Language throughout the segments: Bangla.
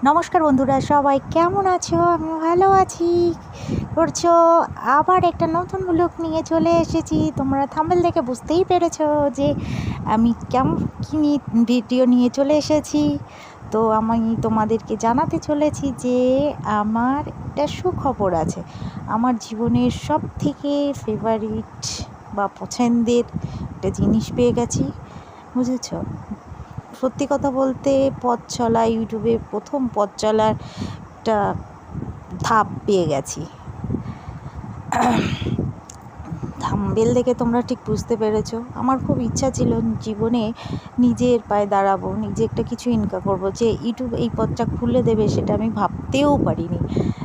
নমস্কার বন্ধুরা, সবাই কেমন আছো? আমি ভালো আছি। করছো আবার একটা নতুন ব্লগ নিয়ে চলে এসেছি। তোমরা থাম্বনেল দেখে বুঝতেই পেরেছো যে আমি কেমন কী ভিডিও নিয়ে চলে এসেছি। তো আমি তোমাদেরকে জানাতে চলেছি যে আমার একটা সুখবর আছে। আমার জীবনের সব থেকে ফেভারিট বা পছন্দের একটা জিনিস পেয়ে গেছি, বুঝেছো? সত্যি কথা বলতে পথ চলা ইউটিউবে প্রথম পথ চলার একটা ধাপ পেয়ে গেছি। থাম্বনেল দেখে তোমরা ঠিক বুঝতে পেরেছো। আমার খুব ইচ্ছা ছিল জীবনে নিজের পায়ে দাঁড়াবো, নিজে একটা কিছু ইনকাম করবো, যে ইউটিউব এই পথটা খুলে দেবে সেটা আমি ভাবতেও পারিনি।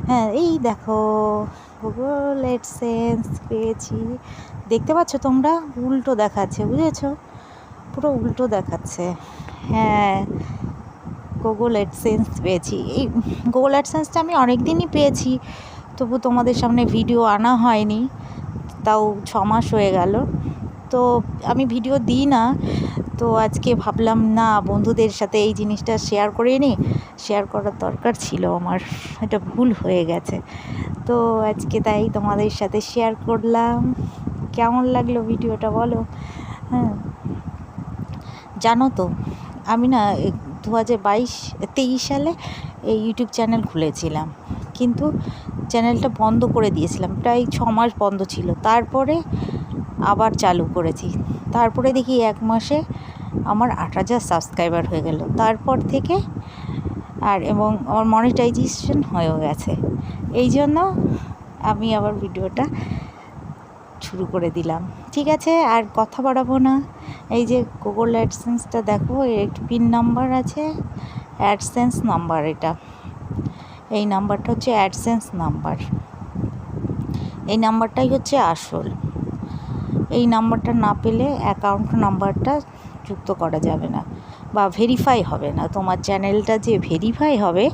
হ্যাঁ, এই দেখো গুগল অ্যাডসেন্স পেয়েছি। দেখতে পাচ্ছ তোমরা? উল্টো দেখাচ্ছে, বুঝেছো? পুরো উল্টো দেখাচ্ছে। হ্যাঁ, গুগল অ্যাডসেন্স পেয়েছি। এই গুগল অ্যাডসেন্সটা আমি অনেক দিনই পেয়েছি, তবু তোমাদের সামনে ভিডিও আনা হয়নি। তাও 6 মাস হয়ে গেল। তো আমি ভিডিও দিই না, তো আজকে ভাবলাম না বন্ধুদের সাথে এই জিনিসটা শেয়ার করে নিই। শেয়ার করার দরকার ছিল আমার, এটা ভুল হয়ে গেছে। তো আজকে তাই তোমাদের সাথে শেয়ার করলাম। কেমন লাগলো ভিডিওটা বলো? হ্যাঁ, জানো তো আমি না 2023 সালে এই ইউটিউব চ্যানেল খুলেছিলাম, কিন্তু চ্যানেলটা বন্ধ করে দিয়েছিলাম। প্রায় 6 মাস বন্ধ ছিল, তারপরে আবার চালু করেছি। তারপরে দেখি 1 মাসে আমার 8,000 সাবস্ক্রাইবার হয়ে গেল। তারপর থেকে এবং আমার মনিটাইজেশন হয়েও গেছে। এই জন্য আমি আবার ভিডিওটা শুরু করে দিলাম। ঠিক আছে, আর কথা বাড়াবো না। এই যে গুগল অ্যাডসেন্সটা দেখো, এর একটি পিন নাম্বার আছে, অ্যাডসেন্স নাম্বার। এই নাম্বারটা হচ্ছে অ্যাডসেন্স নাম্বার। এই নাম্বারটাই হচ্ছে আসল। এই নাম্বারটা না পেলে অ্যাকাউন্ট নাম্বারটা যুক্ত করা যাবে না বা ভেরিফাই হবে না। তোমার চ্যানেলটা যে ভেরিফাই হবে,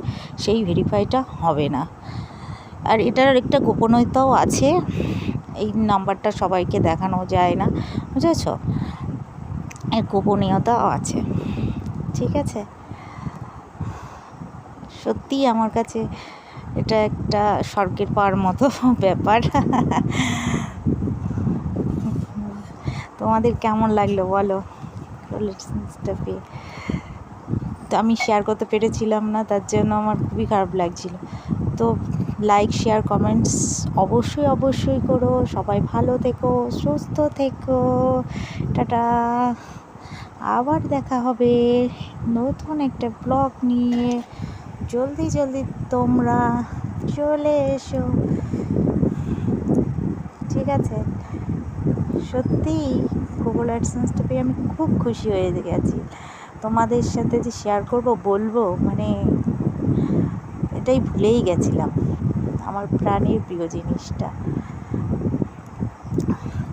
সেই ভেরিফাইটা হবে না। আর এটার একটা গোপনীয়তাও আছে। এই নাম্বারটা সবাইকে দেখানো যায় না, বুঝেছো? এর গোপনীয়তাও আছে। ঠিক আছে, সত্যিই আমার কাছে এটা একটা স্বর্গের পাওয়ার মতো ব্যাপার। তোমাদের কেমন লাগলো বলো? পেয়ে তো আমি শেয়ার করতে পেরেছিলাম না, তার জন্য আমার খুবই খারাপ লাগছিল। তো লাইক, শেয়ার, কমেন্টস অবশ্যই করো। সবাই ভালো থেকো, সুস্থ থেকো। টাটা। আবার দেখা হবে নতুন একটা ব্লগ নিয়ে। জলদি তোমরা চলে এসো। ঠিক আছে, সত্যি গুগল অ্যাডসেন্সটা পেয়ে আমি খুব খুশি হয়ে গেছি। তোমাদের সাথে যে শেয়ার করব বলবো, মানে এটাই ভুলেই গেছিলাম, আমার প্রাণের প্রিয় জিনিসটা।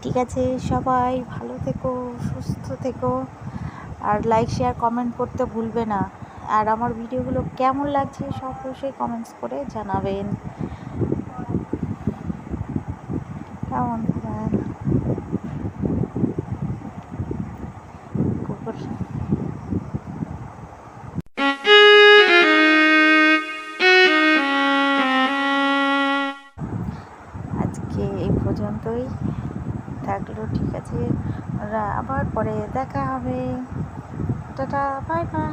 ঠিক আছে, সবাই ভালো থেকো, সুস্থ থেকো, আর লাইক, শেয়ার, কমেন্ট করতে ভুলবে না। আর আমার ভিডিওগুলো কেমন লাগছে সব অবশ্যই কমেন্টস করে জানাবেন। কেমন কুকুর আজকে এই পর্যন্তই থাকলো। ঠিক আছে, আবার পরে দেখা হবে। Tata, bye bye.